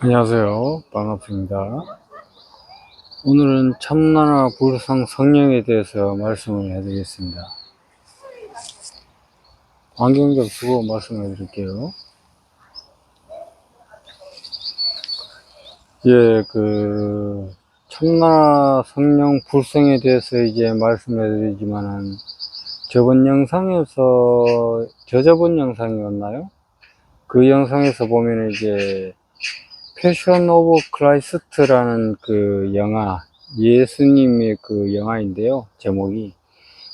안녕하세요. 반갑습니다. 오늘은 참나나 불성 성령에 대해서 말씀을 해드리겠습니다. 안경 좀 쓰고 말씀해 드릴게요. 참나나 성령 불성에 대해서 말씀해 드리지만은, 저번 영상에서, 저저번 영상이었나요? 그 영상에서 보면 패션 오브 크라이스트라는 그 영화, 예수님의 그 영화인데요. 제목이.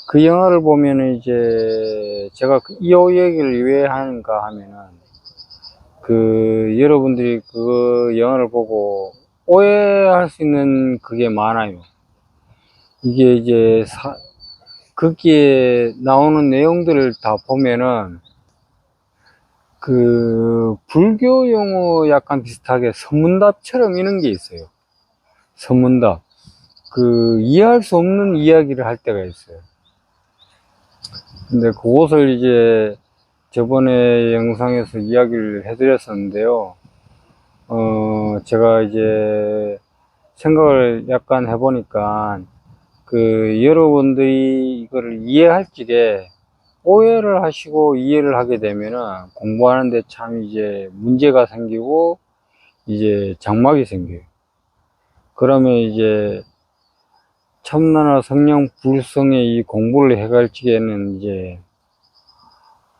그 영화를 보면은 제가 이 얘기를 왜 하는가 하면은, 여러분들이 그 영화를 보고 오해할 수 있는 그게 많아요. 이게 거기에 나오는 내용들을 다 보면은, 불교 용어 약간 비슷하게 선문답처럼 이런 게 있어요. 선문답. 이해할 수 없는 이야기를 할 때가 있어요. 근데 그것을 저번에 영상에서 이야기를 해드렸었는데요. 제가 생각을 약간 해보니까, 여러분들이 이거를 이해할 적에 오해를 하시고 이해를 하게 되면은 공부하는데 참 문제가 생기고 장막이 생겨요. 그러면 참나나 성령 불성의 이 공부를 해갈 적에는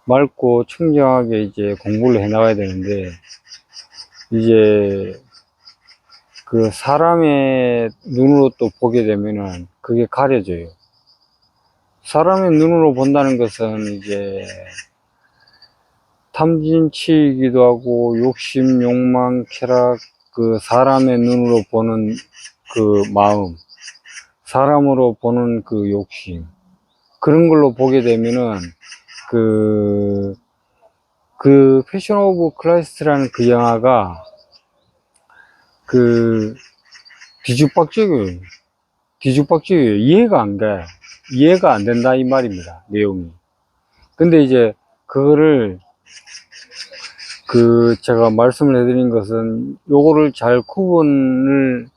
맑고 청정하게 공부를 해 나가야 되는데, 사람의 눈으로 또 보게 되면은 그게 가려져요. 사람의 눈으로 본다는 것은 탐진치이기도 하고, 욕심, 욕망, 쾌락, 사람의 눈으로 보는 마음, 사람으로 보는 욕심, 그런 걸로 보게 되면은 패션 오브 크라이스트라는 그 영화가 뒤죽박죽이에요. 뒤죽박죽이에요. 이해가 안 돼. 이해가 안 된다 이 말입니다. 내용이. 근데 그거를 제가 말씀을 해드린 것은, 요거를 잘 구분을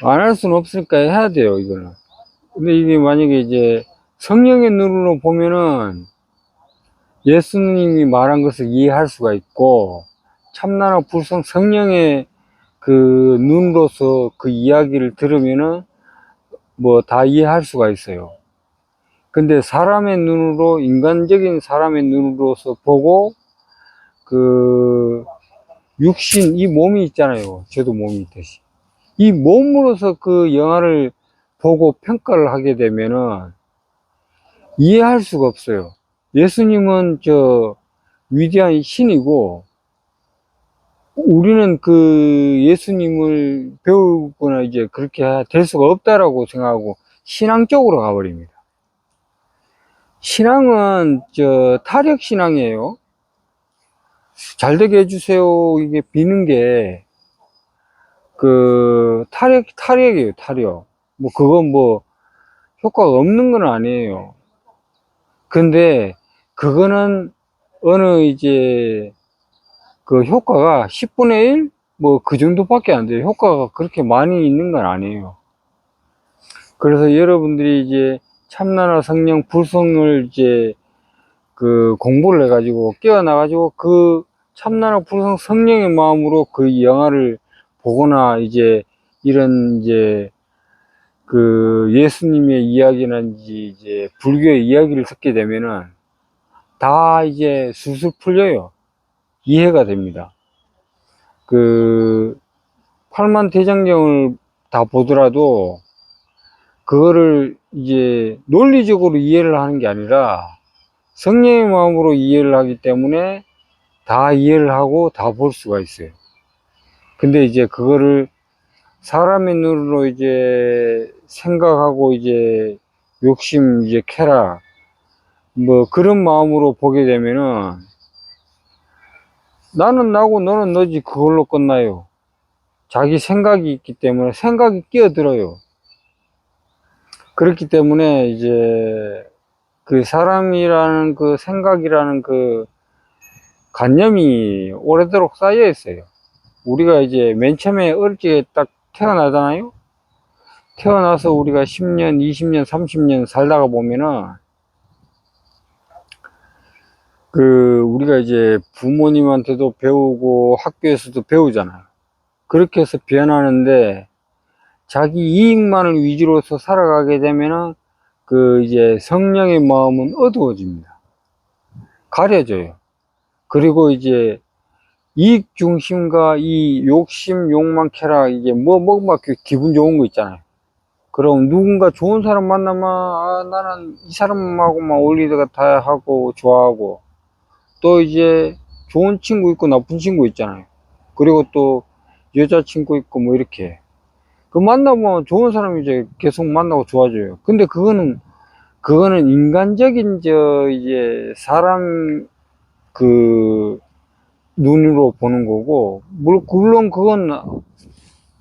안 할 수는 없으니까 해야 돼요, 이거는. 근데 이게 만약에 성령의 눈으로 보면은 예수님이 말한 것을 이해할 수가 있고, 참나나 불성 성령의 눈으로서 그 이야기를 들으면은 뭐 다 이해할 수가 있어요. 근데 사람의 눈으로, 인간적인 사람의 눈으로서 보고, 육신, 이 몸이 있잖아요. 저도 몸이 있듯이. 이 몸으로서 그 영화를 보고 평가를 하게 되면은 이해할 수가 없어요. 예수님은 위대한 신이고, 우리는 예수님을 배우거나 그렇게 될 수가 없다라고 생각하고 신앙적으로 가버립니다. 신앙은 타력신앙이에요. 잘 되게 해주세요. 이게 비는 게 타력이에요. 타력. 그건 효과가 없는 건 아니에요. 근데 그거는 어느 효과가 10분의 1? 그 정도밖에 안 돼요. 효과가 그렇게 많이 있는 건 아니에요. 그래서 여러분들이 참나나 성령 불성을 공부를 해가지고 깨어나가지고 참나나 불성 성령의 마음으로 그 영화를 보거나 이런 예수님의 이야기나 불교의 이야기를 듣게 되면은 다 술술 풀려요. 이해가 됩니다. 팔만대장경을 다 보더라도 그거를 논리적으로 이해를 하는 게 아니라 성령의 마음으로 이해를 하기 때문에 다 이해를 하고 다 볼 수가 있어요. 근데 그거를 사람의 눈으로 생각하고 욕심, 쾌락, 그런 마음으로 보게 되면은 나는 나고 너는 너지, 그걸로 끝나요. 자기 생각이 있기 때문에 생각이 끼어들어요. 그렇기 때문에 사람이라는 생각이라는 관념이 오래도록 쌓여 있어요. 우리가 이제 맨 처음에 어릴 때 딱 태어나잖아요. 태어나서 우리가 10년, 20년, 30년 살다가 보면은 우리가 이제 부모님한테도 배우고 학교에서도 배우잖아요. 그렇게 해서 변하는데 자기 이익만을 위주로서 살아가게 되면은 이제 성령의 마음은 어두워집니다. 가려져요. 그리고 이제 이익 중심과 이 욕심, 욕망, 쾌락, 이게 막 기분 좋은 거 있잖아요. 그럼 누군가 좋은 사람 만나면, 나는 이 사람하고만 어울리다가 다 하고, 좋아하고, 또 이제 좋은 친구 있고 나쁜 친구 있잖아요. 그리고 또 여자친구 있고 뭐 이렇게. 만나보면 좋은 사람 이제 계속 만나고 좋아져요. 근데 그거는 인간적인, 이제 사람, 눈으로 보는 거고, 물론 그건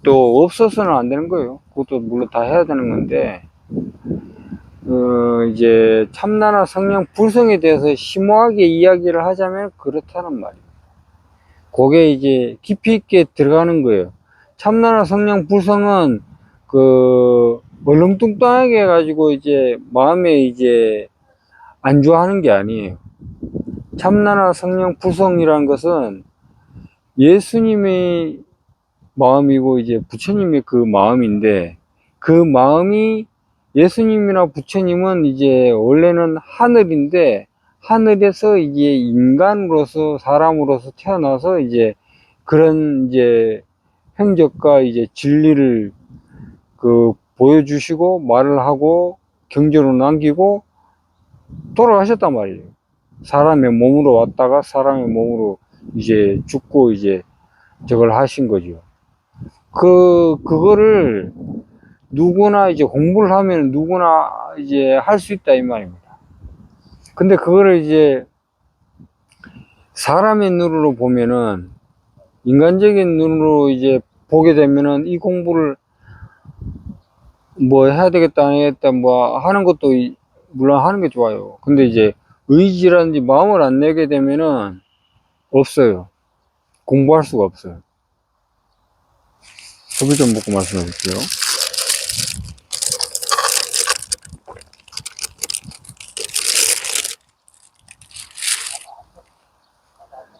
또 없어서는 안 되는 거예요. 그것도 물론 다 해야 되는 건데, 이제 참나나 성령 불성에 대해서 심오하게 이야기를 하자면 그렇다는 말이에요. 그게 이제 깊이 있게 들어가는 거예요. 참나나 성령 불성은 얼렁뚱땅하게 해가지고 이제 마음에 이제 안주하는 게 아니에요. 참나나 성령 불성이라는 것은 예수님의 마음이고 이제 부처님의 그 마음인데, 그 마음이, 예수님이나 부처님은 이제 원래는 하늘인데 하늘에서 이제 인간으로서 사람으로서 태어나서 이제 그런 이제 행적과 이제 진리를 보여주시고 말을 하고 경전으로 남기고 돌아가셨단 말이에요. 사람의 몸으로 왔다가 사람의 몸으로 이제 죽고 이제 저걸 하신 거죠. 그거를 누구나 이제 공부를 하면 누구나 이제 할 수 있다 이 말입니다. 근데 그거를 이제 사람의 눈으로 보면은, 인간적인 눈으로 이제 보게 되면은 이 공부를 뭐 해야 되겠다 안 해야겠다 뭐 하는 것도 물론 하는 게 좋아요. 근데 이제 의지라든지 마음을 안 내게 되면은 없어요. 공부할 수가 없어요. 커피 좀 먹고 말씀해 볼게요.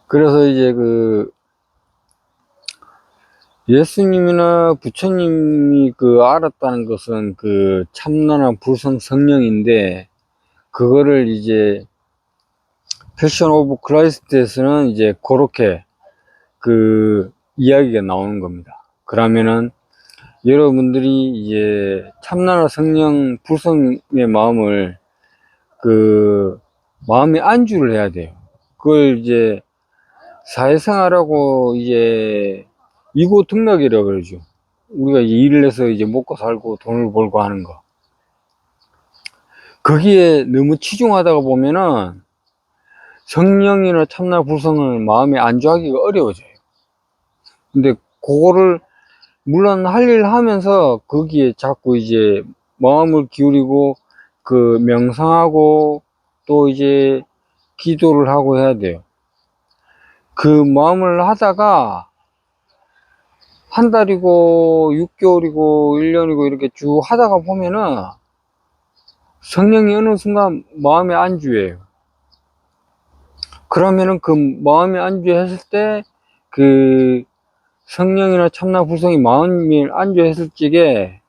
그래서 이제 예수님이나 부처님이 알았다는 것은 참나나 불성 성령인데, 그거를 이제 패션 오브 크라이스트에서는 이제 그렇게 이야기가 나오는 겁니다. 그러면은 여러분들이 이제 참나나 성령 불성의 마음을 마음에 안주를 해야 돼요. 그걸 이제 사회생활하고 이제 이고등락이라고 그러죠. 우리가 이제 일을 해서 이제 먹고 살고 돈을 벌고 하는 거. 거기에 너무 치중하다가 보면은 성령이나 참나 불성을 마음에 안주하기가 어려워져요. 근데 그거를 물론 할 일 하면서 거기에 자꾸 이제 마음을 기울이고 명상하고 또 이제 기도를 하고 해야 돼요. 그 마음을 하다가 한 달이고 6개월이고 1년이고 이렇게 쭉 하다가 보면은 성령이 어느 순간 마음에 안주해요. 그러면은 마음에 안주했을 때 성령이나 참나 불성이 마음에 안주했을 적에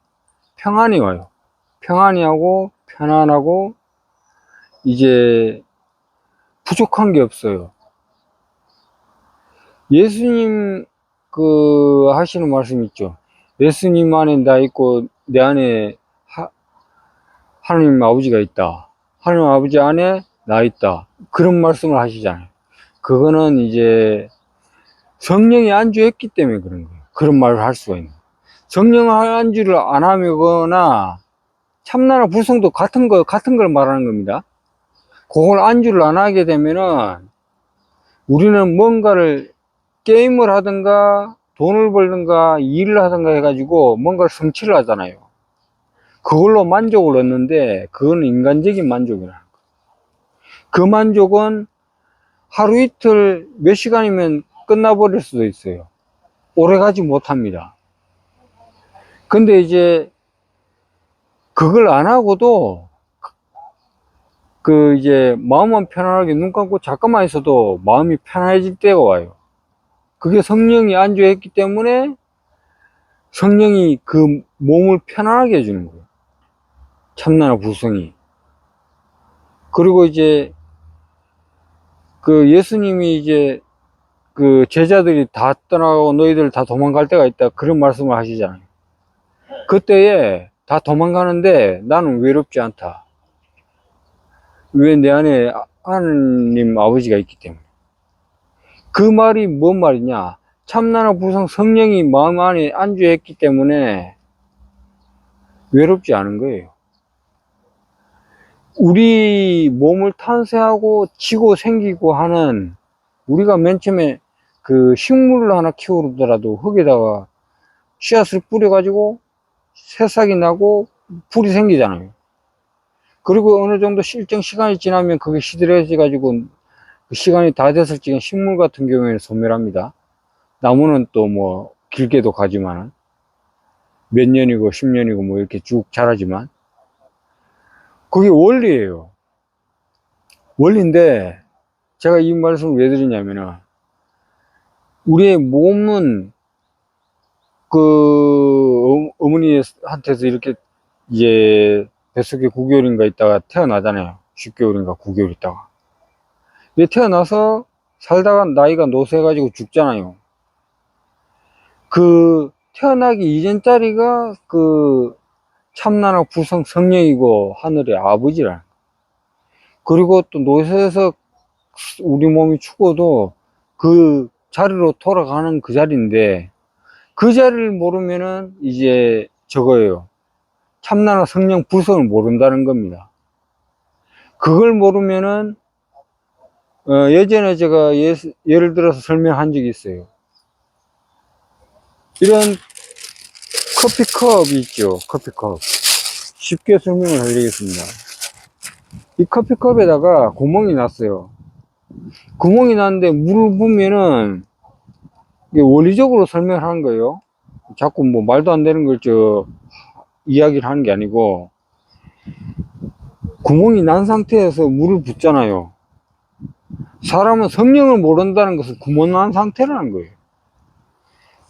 평안이 와요. 평안이 하고 편안하고 이제 부족한 게 없어요. 예수님 하시는 말씀 있죠. 예수님 안에 나 있고 내 안에 하나님 아버지가 있다. 하나님 아버지 안에 나 있다. 그런 말씀을 하시잖아요. 그거는 이제 성령이 안주했기 때문에 그런 거예요. 그런 말을 할 수가 있는 거예요. 성령 안주를 안 하거나 참나나 불성도 같은 걸 말하는 겁니다. 그걸 안주를 안 하게 되면은 우리는 뭔가를 게임을 하든가 돈을 벌든가 일을 하든가 해가지고 뭔가를 성취를 하잖아요. 그걸로 만족을 얻는데 그건 인간적인 만족이라는 거예요. 그 만족은 하루 이틀 몇 시간이면 끝나버릴 수도 있어요. 오래 가지 못합니다. 근데 이제 그걸 안 하고도 이제 마음만 편안하게 눈 감고 잠깐만 있어도 마음이 편안해질 때가 와요. 그게 성령이 안주했기 때문에 성령이 그 몸을 편안하게 해주는 거예요. 참나나 부성이. 그리고 이제 예수님이 이제 제자들이 다 떠나고 너희들 다 도망갈 때가 있다, 그런 말씀을 하시잖아요. 그때에 다 도망가는데 나는 외롭지 않다. 왜? 내 안에 하느님 아버지가 있기 때문에. 그 말이 뭔 말이냐? 참나나 부성 성령이 마음 안에 안주했기 때문에 외롭지 않은 거예요. 우리 몸을 탄생하고 지고 생기고 하는, 우리가 맨 처음에 식물을 하나 키우더라도 흙에다가 씨앗을 뿌려가지고 새싹이 나고 풀이 생기잖아요. 그리고 어느 정도 일정 시간이 지나면 그게 시들해져 가지고 그 시간이 다 됐을 적엔 식물 같은 경우에는 소멸합니다. 나무는 또 뭐 길게도 가지만 몇 년이고 10년이고 뭐 이렇게 쭉 자라지만, 그게 원리예요. 원리인데 제가 이 말씀을 왜 드리냐면은, 우리의 몸은 어머니한테서 이렇게 이제 뱃속에 9개월인가 있다가 태어나잖아요. 10개월인가 9개월 있다가. 태어나서 살다가 나이가 노쇠해가지고 죽잖아요. 태어나기 이전짜리가 참나나 부성 성령이고 하늘의 아버지라. 그리고 또 노쇠해서 우리 몸이 죽어도 그 자리로 돌아가는 그 자리인데, 그 자리를 모르면은 이제 저거예요. 참나나 성령 부성을 모른다는 겁니다. 그걸 모르면은 예전에 제가 예를 들어서 설명한 적이 있어요. 이런 커피컵이 있죠. 커피컵. 쉽게 설명을 해드리겠습니다. 이 커피컵에다가 구멍이 났어요. 구멍이 났는데 물을 부으면은, 이게 원리적으로 설명을 하는 거예요. 자꾸 뭐 말도 안 되는 걸 이야기를 하는 게 아니고, 구멍이 난 상태에서 물을 붓잖아요. 사람은 성령을 모른다는 것은 구멍 난 상태라는 거예요.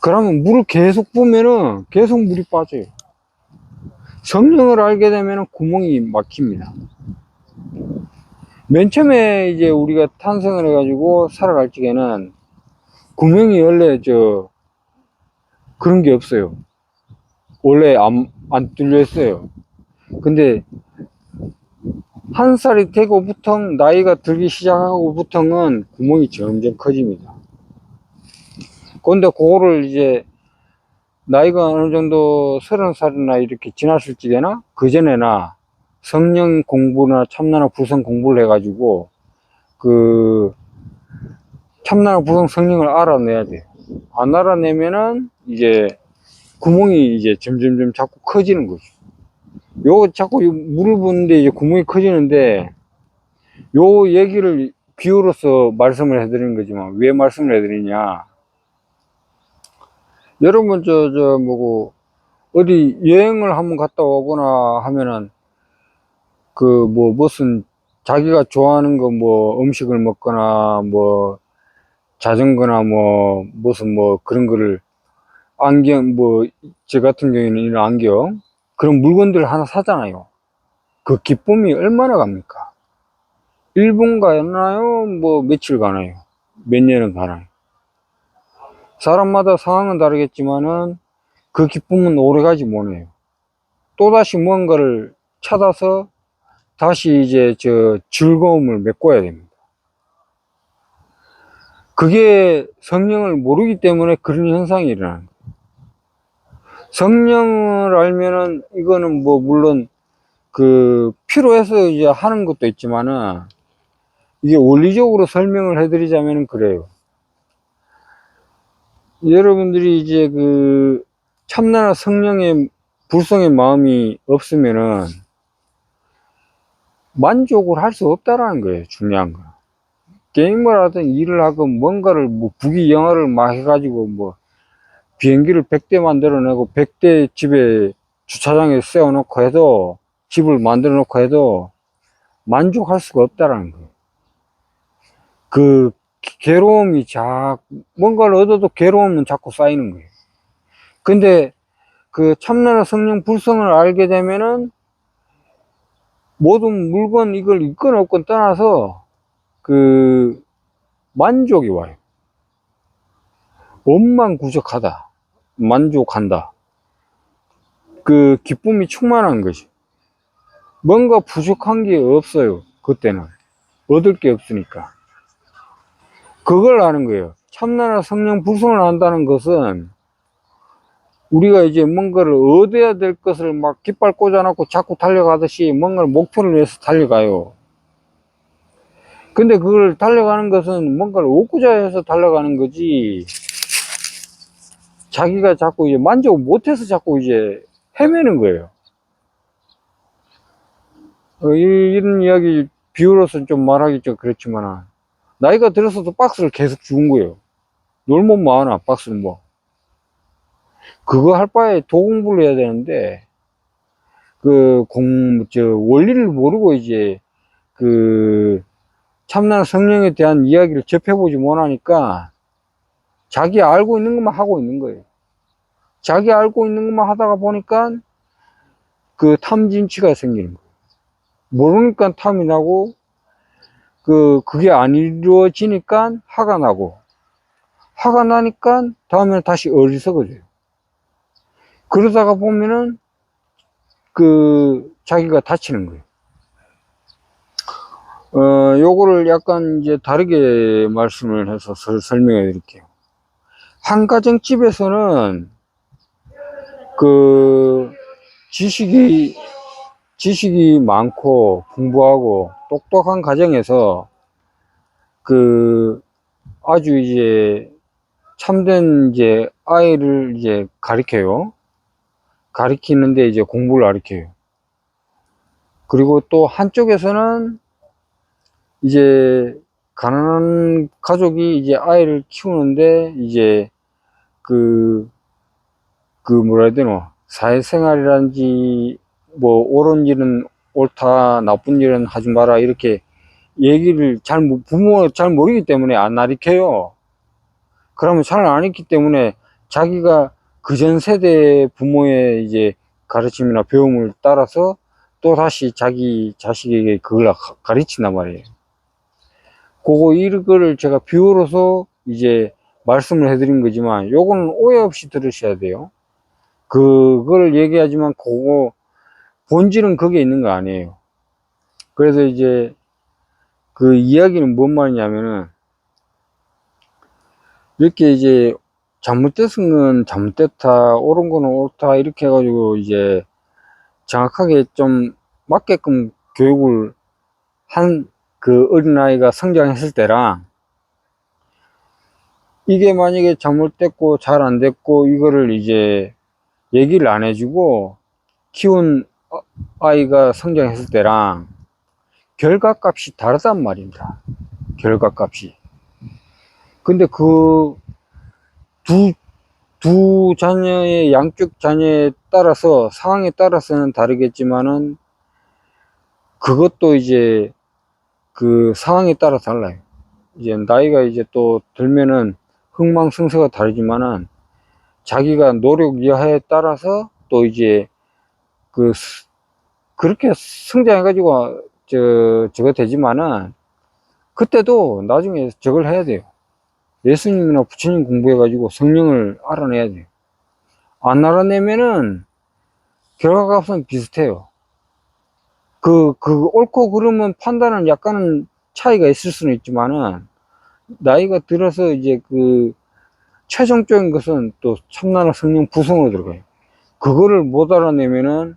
그러면 물을 계속 부으면은 계속 물이 빠져요. 성령을 알게 되면은 구멍이 막힙니다. 맨 처음에 이제 우리가 탄생을 해가지고 살아갈 적에는 구멍이 원래 그런 게 없어요. 원래 안 뚫려 있어요. 근데 한 살이 되고부터, 나이가 들기 시작하고부터는 구멍이 점점 커집니다. 근데 그거를 이제 나이가 어느 정도 30살이나 이렇게 지났을 적에나 그전에나 성령 공부나 참나나 부성 공부를 해가지고 참나나 부성 성령을 알아내야 돼. 안 알아내면은 이제 구멍이 이제 점점점 자꾸 커지는 거죠. 요 자꾸 물을 붓는데 이제 구멍이 커지는데, 요 얘기를 비유로서 말씀을 해드리는 거지만, 왜 말씀을 해드리냐? 여러분 뭐고 어디 여행을 한번 갔다 오거나 하면은 무슨 자기가 좋아하는 거 음식을 먹거나 자전거나 무슨 그런 거를, 안경 저 같은 경우에는 이런 안경, 그런 물건들을 하나 사잖아요. 그 기쁨이 얼마나 갑니까? 1분 가나요? 며칠 가나요? 몇 년은 가나요? 사람마다 상황은 다르겠지만은 그 기쁨은 오래가지 못해요. 또다시 무언가를 찾아서 다시 이제 즐거움을 메꿔야 됩니다. 그게 성령을 모르기 때문에 그런 현상이 일어나는 거예요. 성령을 알면은 이거는 물론 필요해서 이제 하는 것도 있지만은, 이게 원리적으로 설명을 해드리자면 그래요. 여러분들이 이제 참나나 성령의 불성의 마음이 없으면은 만족을 할 수 없다라는 거예요. 중요한 거. 게임을 하든 일을 하든 뭔가를 부귀영화를 막 해가지고 비행기를 100대 만들어내고 100대 집에 주차장에 세워놓고 해도, 집을 만들어 놓고 해도 만족할 수가 없다라는 거예요. 그 괴로움이 뭔가를 얻어도 괴로움은 자꾸 쌓이는 거예요. 근데 그 참나라 성령 불성을 알게 되면은 모든 물건 이걸 있건 없건 떠나서 그 만족이 와요. 원만구적하다, 만족한다, 그 기쁨이 충만한 것이, 뭔가 부족한 게 없어요. 그때는 얻을 게 없으니까. 그걸 아는 거예요. 참나라 성령 불성을 안다는 것은 우리가 이제 뭔가를 얻어야 될 것을 막 깃발 꽂아놓고 자꾸 달려가듯이 뭔가를 목표를 위해서 달려가요. 근데 그걸 달려가는 것은 뭔가를 얻고자 해서 달려가는 거지, 자기가 자꾸 이제 만족 못해서 자꾸 이제 헤매는 거예요. 이런 이야기 비유로서 좀 말하기 좀 그렇지만, 나이가 들어서도 박스를 계속 주운 거예요. 놀면 뭐하나, 박스는 뭐. 그거 할 바에 도공부를 해야 되는데, 원리를 모르고 이제, 참나라 성령에 대한 이야기를 접해보지 못하니까, 자기 알고 있는 것만 하고 있는 거예요. 자기 알고 있는 것만 하다가 보니까, 그 탐진치가 생기는 거예요. 모르니까 탐이 나고, 그게 안 이루어지니까 화가 나고, 화가 나니까 다음에는 다시 어리석어져요. 그러다가 보면은 자기가 다치는 거예요. 요거를 약간 이제 다르게 말씀을 해서 설명해 드릴게요. 한 가정집에서는 그 지식이 많고 풍부하고 똑똑한 가정에서 아주 이제 참된 이제 아이를 이제 가리켜요. 가리키는데 이제 공부를 가리켜요. 그리고 또 한쪽에서는 이제 가난한 가족이 이제 아이를 키우는데 이제 뭐라 해야 되노, 사회생활이란지 뭐 옳은 일은 옳다, 나쁜 일은 하지 마라, 이렇게 얘기를 부모가 잘 모르기 때문에 안 가르쳐요. 그러면 잘 안 했기 때문에 자기가 그전 세대 부모의 이제 가르침이나 배움을 따라서 또 다시 자기 자식에게 그걸 가르친단 말이에요. 이거를 제가 비유로서 이제 말씀을 해드린 거지만, 요거는 오해 없이 들으셔야 돼요. 그걸 얘기하지만 본질은 그게 있는 거 아니에요. 그래서 이제 그 이야기는 뭔 말이냐면은, 이렇게 이제 잘못됐은 건 잘못됐다, 옳은 거는 옳다, 이렇게 해가지고 이제 정확하게 좀 맞게끔 교육을 한 어린아이가 성장했을 때랑, 이게 만약에 잘못됐고 잘 안 됐고 이거를 이제 얘기를 안 해주고 키운 아이가 성장했을 때랑 결과값이 다르단 말입니다. 결과값이. 근데 두 자녀의, 양쪽 자녀에 따라서, 상황에 따라서는 다르겠지만은, 그것도 이제 상황에 따라 달라요. 이제 나이가 이제 또 들면은 흥망성쇠가 다르지만은, 자기가 노력 여하에 따라서 또 이제 그렇게 성장해가지고 저거 되지만은, 그때도 나중에 저걸 해야 돼요. 예수님이나 부처님 공부해가지고 성령을 알아내야 돼요. 안 알아내면은 결과값은 비슷해요. 옳고 그름은 판단은 약간은 차이가 있을 수는 있지만은, 나이가 들어서 이제 최종적인 것은 또 참나라 성령 부성으로 들어가요. 그거를 못 알아내면은,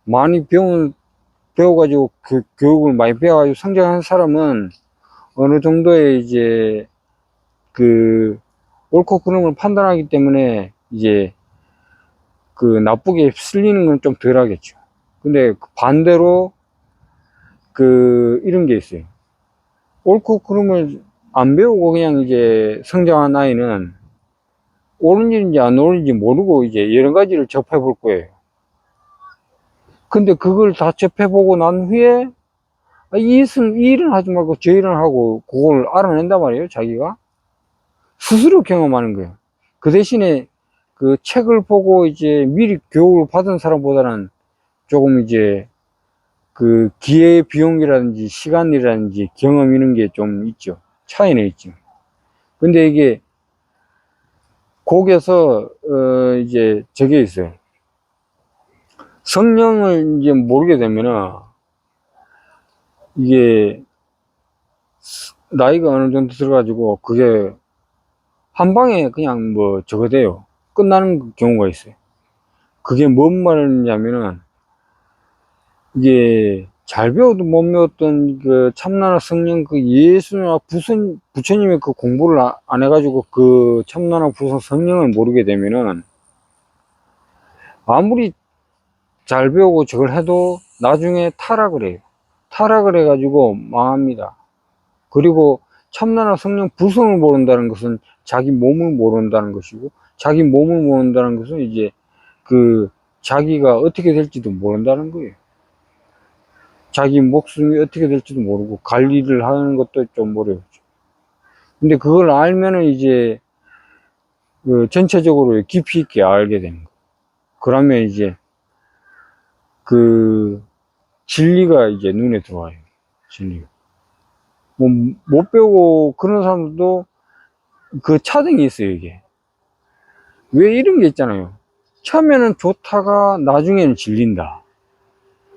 많이 배워가지고 교육을 많이 배워가지고 성장한 사람은 어느 정도의 이제 옳고 그름을 판단하기 때문에 이제 나쁘게 쓸리는 건 좀 덜 하겠죠. 근데 반대로 이런 게 있어요. 옳고 그름을 안 배우고 그냥 이제 성장한 아이는 옳은 일인지 안 옳은 일인지 모르고 이제 여러 가지를 접해 볼 거예요. 근데 그걸 다 접해 보고 난 후에 이 일은 하지 말고 저 일은 하고 그걸 알아낸단 말이에요. 자기가 스스로 경험하는 거예요. 그 대신에 그 책을 보고 이제 미리 교육을 받은 사람보다는 조금 이제 그 기회 비용이라든지 시간이라든지 경험 이런 게 좀 있죠. 차이는 있죠. 근데 이게 거기에서 이제 저게 있어요. 성령을 이제 모르게 되면은 이게 나이가 어느 정도 들어가지고 그게 한 방에 그냥 뭐 저거 돼요. 끝나는 경우가 있어요. 그게 뭔 말이냐면은 이게 잘 배워도 못 배웠던 그 참나나 성령 그 예수나 부처님의 그 공부를 안 해가지고 그 참나나 부성 성령을 모르게 되면은 아무리 잘 배우고 저걸 해도 나중에 타락을 해요. 타락을 해가지고 망합니다. 그리고 참나나 성령 부성을 모른다는 것은 자기 몸을 모른다는 것이고, 자기 몸을 모른다는 것은 이제 그 자기가 어떻게 될지도 모른다는 거예요. 자기 목숨이 어떻게 될지도 모르고 관리를 하는 것도 좀 어렵죠. 근데 그걸 알면은 이제 그 전체적으로 깊이 있게 알게 되는 거예요. 그러면 이제 그 진리가 이제 눈에 들어와요. 진리가. 뭐 못 배우고 그런 사람들도 그 차등이 있어요. 이게 왜 이런 게 있잖아요. 처음에는 좋다가 나중에는 질린다.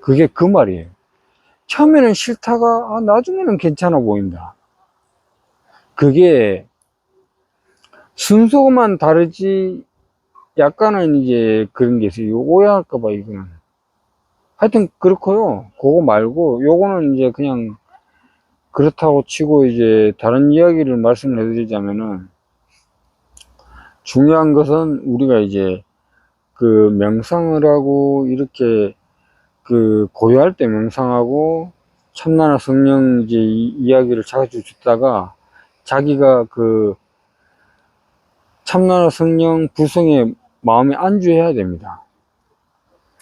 그게 그 말이에요. 처음에는 싫다가 나중에는 괜찮아 보인다. 그게 순서만 다르지 약간은 이제 그런 게 있어요. 오해할까봐 이거는. 하여튼 그렇고요. 그거 말고 요거는 이제 그냥 그렇다고 치고 이제 다른 이야기를 말씀을 해드리자면은 중요한 것은 우리가 이제 그 명상을 하고 이렇게 그 고요할 때 명상하고 참나나 성령 이제 이야기를 자주 듣다가 자기가 그 참나나 성령 부성에 마음에 안주해야 됩니다.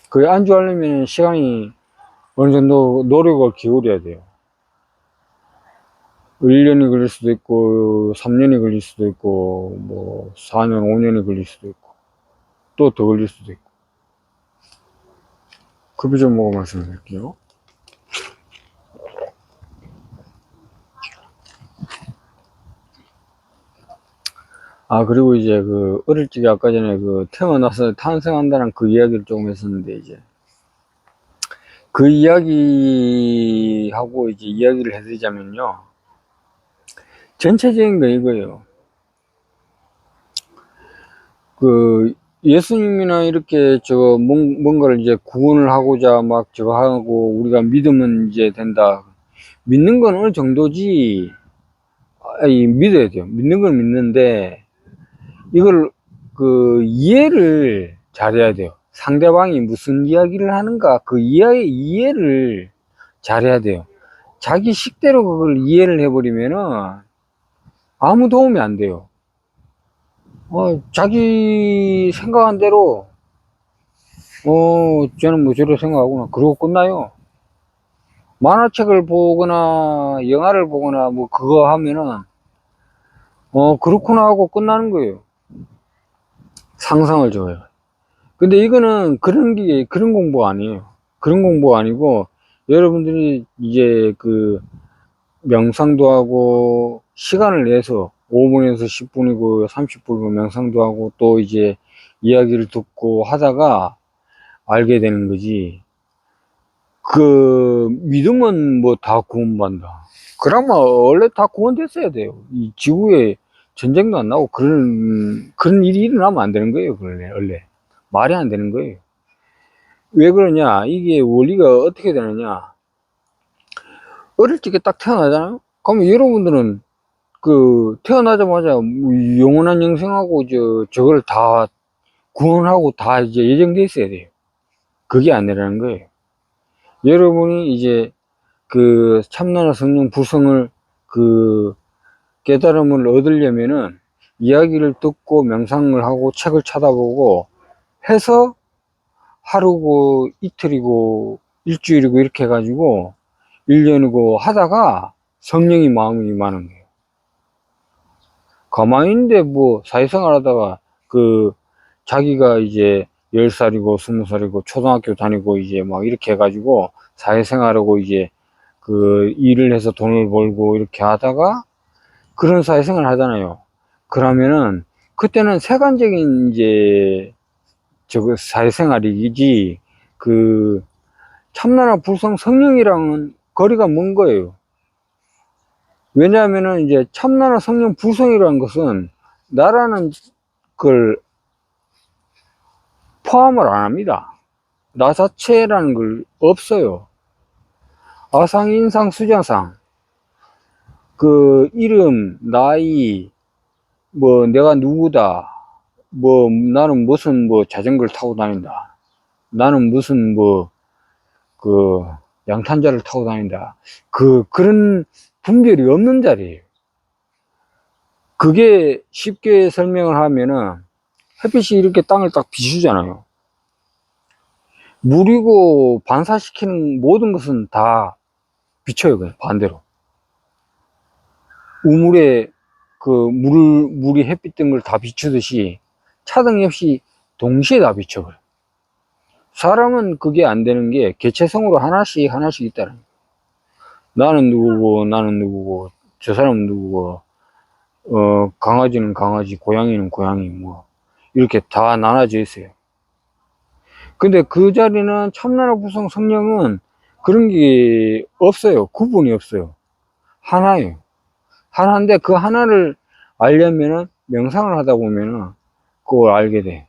그 안주하려면 시간이 어느 정도 노력을 기울여야 돼요. 1년이 걸릴 수도 있고 3년이 걸릴 수도 있고 뭐 4년 5년이 걸릴 수도 있고 또 더 걸릴 수도 있고. 급여 좀 보고 말씀드릴게요. 그리고 이제 그 어릴 적에 아까 전에 그 태어나서 탄생한다는 그 이야기를 조금 했었는데 이제 그 이야기하고 이제 이야기를 해드리자면요. 전체적인 거 이거예요. 그 예수님이나 이렇게 저거 뭔가를 이제 구원을 하고자 막 저거 하고 우리가 믿으면 이제 된다. 믿는 건 어느 정도지. 믿어야 돼요. 믿는 건 믿는데 이걸 그 이해를 잘해야 돼요. 상대방이 무슨 이야기를 하는가 그 이해를 잘해야 돼요. 자기 식대로 그걸 이해를 해버리면은 아무 도움이 안 돼요. 자기 생각한 대로 저는 뭐 저래 생각하구나 그러고 끝나요. 만화책을 보거나 영화를 보거나 뭐 그거 하면은 그렇구나 하고 끝나는 거예요. 상상을 줘요. 근데 이거는 그런 공부가 아니에요. 그런 공부가 아니고 여러분들이 이제 그 명상도 하고 시간을 내서 5분에서 10분이고 30분이고 명상도 하고 또 이제 이야기를 듣고 하다가 알게 되는 거지. 그 믿으면 뭐 다 구원받는다. 그러면 원래 다 구원됐어야 돼요. 이 지구에 전쟁도 안 나고 그런 일이 일어나면 안 되는 거예요. 원래 말이 안 되는 거예요. 왜 그러냐? 이게 원리가 어떻게 되느냐? 어릴 적에 딱 태어나잖아요. 그러면 여러분들은 그 태어나자마자 뭐 영원한 영생하고 저걸 다 구원하고 다 이제 예정돼 있어야 돼요. 그게 아니라는 거예요. 여러분이 이제 그 참나나 성령 부성을 그 깨달음을 얻으려면은 이야기를 듣고 명상을 하고 책을 찾아보고 해서 하루고 이틀이고 일주일이고 이렇게 해가지고 1년이고 하다가 성령이 마음이 임하는 거예요. 가만히 있는데 뭐 사회생활 하다가 자기가 이제 10살이고 20살이고 초등학교 다니고 이제 막 이렇게 해가지고 사회생활하고 이제 일을 해서 돈을 벌고 이렇게 하다가 그런 사회생활 하잖아요. 그러면은 그때는 세간적인 이제 사회생활이지 참나나 불성 성령이랑은 거리가 먼 거예요. 왜냐하면은 이제 참나나 성령 불성이라는 것은 나라는 걸 포함을 안 합니다. 나 자체라는 걸 없어요. 아상, 인상, 수장상, 이름, 나이, 뭐 내가 누구다, 뭐 나는 무슨 뭐 자전거를 타고 다닌다, 나는 무슨 뭐 양탄자를 타고 다닌다, 그런 분별이 없는 자리예요. 그게 쉽게 설명을 하면은 햇빛이 이렇게 땅을 딱 비추잖아요. 물이고 반사시키는 모든 것은 다 비춰요. 그냥 반대로. 우물에 물이 햇빛 든 걸 다 비추듯이 차등 역시 동시에 다 비춰버려요. 사람은 그게 안 되는 게 개체성으로 하나씩 하나씩 있다는 거예요. 나는 누구고, 나는 누구고, 저 사람은 누구고, 강아지는 강아지, 고양이는 고양이, 뭐, 이렇게 다 나눠져 있어요. 근데 그 자리는 참나라 부성 성령은 그런 게 없어요. 구분이 없어요. 하나예요. 하나인데 그 하나를 알려면은 명상을 하다 보면은 그걸 알게 돼.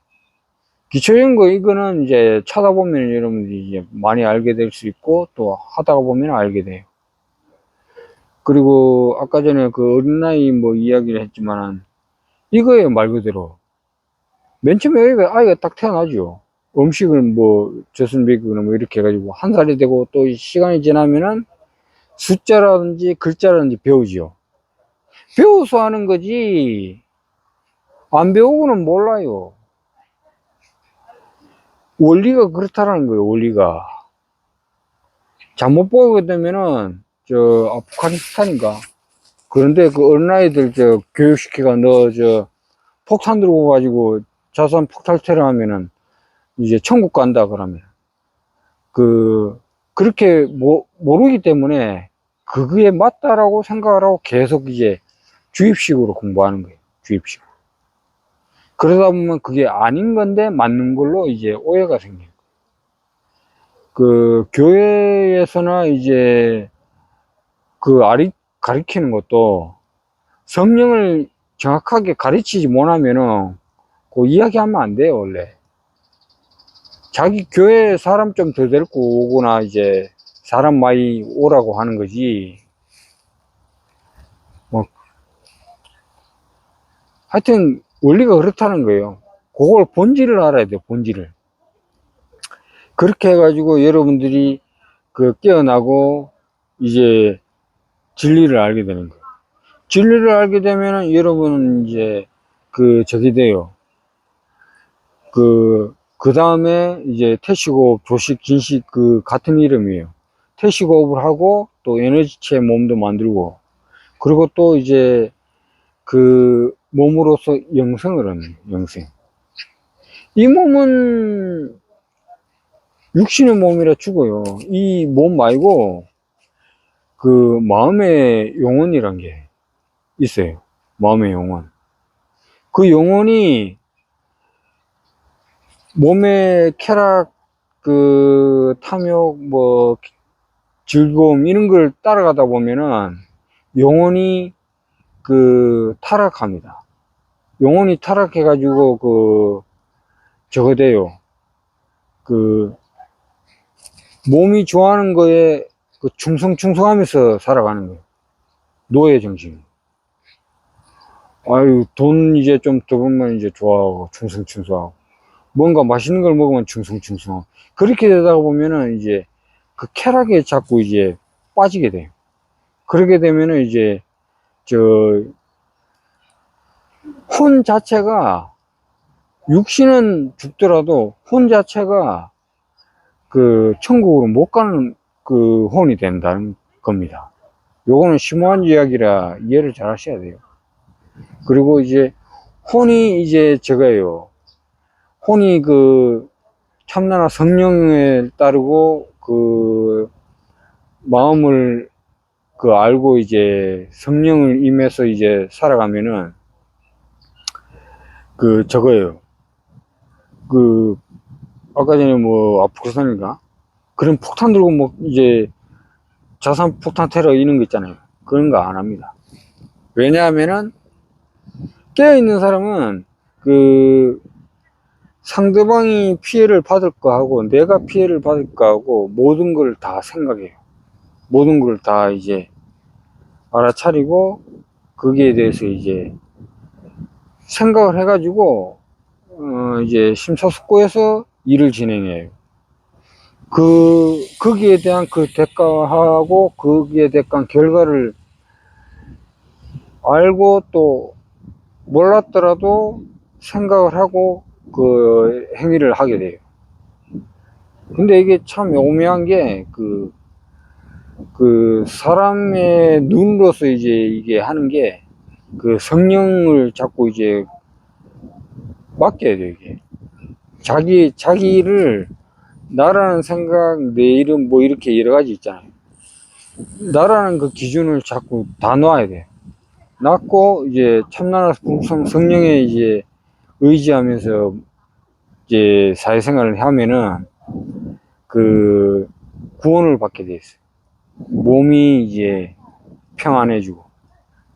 기초적인 거 이거는 이제 찾아보면 여러분들이 이제 많이 알게 될 수 있고 또 하다가 보면 알게 돼요. 그리고 아까 전에 어린아이 뭐 이야기를 했지만은 이거예요. 말 그대로 맨 처음에 아이가 딱 태어나죠. 음식을 뭐 젖을 먹이거나 뭐 이렇게 해가지고 1살이 되고 또 시간이 지나면은 숫자라든지 글자라든지 배우지요. 배워서 하는 거지 안 배우고는 몰라요. 원리가 그렇다라는 거예요. 원리가 잘못 보게 되면은 아프가니스탄인가 그런데 어린아이들 교육시키가 너 폭탄 들고 가지고 자산 폭탈태를 하면은 이제 천국 간다 그러면 그렇게 모르기 때문에 그게 맞다라고 생각을 하고 계속 이제 주입식으로 공부하는 거예요. 주입식으로. 그러다 보면 그게 아닌 건데 맞는 걸로 이제 오해가 생겨요. 교회에서나 이제 가리키는 것도 성령을 정확하게 가르치지 못하면은 이야기하면 안 돼요, 원래. 자기 교회 사람 좀 더 데리고 오거나 이제 사람 많이 오라고 하는 거지. 뭐, 하여튼 원리가 그렇다는 거예요. 그걸 본질을 알아야 돼요, 본질을. 그렇게 해가지고 여러분들이 깨어나고 이제 진리를 알게 되는 거예요. 진리를 알게 되면은 여러분은 이제 저기 돼요. 그 다음에 이제 태식호흡, 조식, 진식 같은 이름이에요. 태식호흡을 하고 또 에너지체 몸도 만들고 그리고 또 이제 몸으로서 영생을 하는 영생. 이 몸은 육신의 몸이라 죽어요. 이 몸 말고 마음의 영혼이란 게 있어요. 마음의 영혼. 그 영혼이 몸의 쾌락, 탐욕, 뭐 즐거움 이런 걸 따라가다 보면은 영혼이 타락합니다. 영혼이 타락해가지고 저거 돼요. 몸이 좋아하는 거에 충성하면서 살아가는 거예요. 노예 정신. 아유, 돈 이제 좀 더 벌면 이제 좋아하고, 충성하고. 뭔가 맛있는 걸 먹으면 충성하고. 그렇게 되다 보면은 이제 쾌락에 자꾸 이제 빠지게 돼요. 그렇게 되면은 이제, 혼 자체가, 육신은 죽더라도 혼 자체가 그 천국으로 못 가는 그 혼이 된다는 겁니다. 요거는 심오한 이야기라 이해를 잘 하셔야 돼요. 그리고 이제 혼이 이제 저거예요. 혼이 그 참나나 성령에 따르고 그 마음을 그 알고 이제 성령을 임해서 이제 살아가면은 그 저거예요. 그 아까 전에 뭐 아프리카인가 그런 폭탄 들고 뭐 이제 자산 폭탄 테러 이런 거 있잖아요. 그런 거 안 합니다. 왜냐하면은 깨어있는 사람은 그 상대방이 피해를 받을 거 하고 내가 피해를 받을 거 하고 모든 걸 다 생각해요. 모든 걸 다 이제 알아차리고 거기에 대해서 이제 생각을 해가지고 이제 심사숙고해서 일을 진행해요. 거기에 대한 그 대가하고 거기에 대한 결과를 알고 또 몰랐더라도 생각을 하고 그 행위를 하게 돼요. 근데 이게 참 오묘한 게 그 사람의 눈으로서 이제 이게 하는 게 그 성령을 자꾸 이제 맡겨야 돼요, 이게. 자기를 나라는 생각, 내 이름 뭐 이렇게 여러 가지 있잖아요. 나라는 그 기준을 자꾸 다 놔야 돼. 놨고 이제 참나라 성령에 이제 의지하면서 이제 사회생활을 하면은 그 구원을 받게 돼 있어요. 몸이 이제 평안해지고.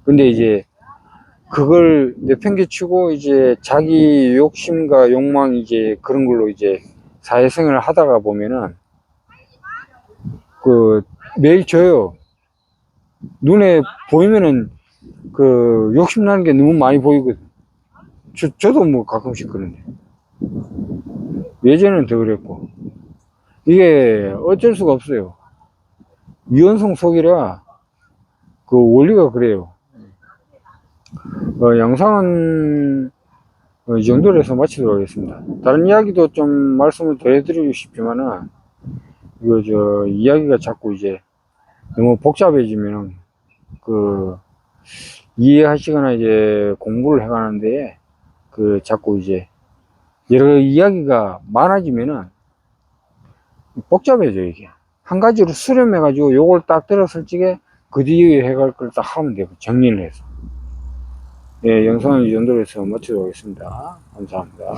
근데 이제 그걸 내팽개치고 이제 자기 욕심과 욕망 이제 그런 걸로 이제 사회생활을 하다가 보면은 그 매일 져요. 눈에 보이면은 그 욕심나는 게 너무 많이 보이거든. 저도 뭐 가끔씩 그런데. 예전에는 더 그랬고. 이게 어쩔 수가 없어요. 유연성 속이라 그 원리가 그래요. 영상은 이 정도로 해서 마치도록 하겠습니다. 다른 이야기도 좀 말씀을 더 해드리고 싶지만은 이거 저 이야기가 자꾸 이제 너무 복잡해지면 그 이해하시거나 이제 공부를 해가는데 그 자꾸 이제 여러 이야기가 많아지면은 복잡해져 이게. 한 가지로 수렴해 가지고 요걸 딱 들었을 적에 그 뒤에 해갈 걸 딱 하면 되고 정리를 해서. 예, 영상은 이 정도로 해서 마치도록 하겠습니다. 감사합니다.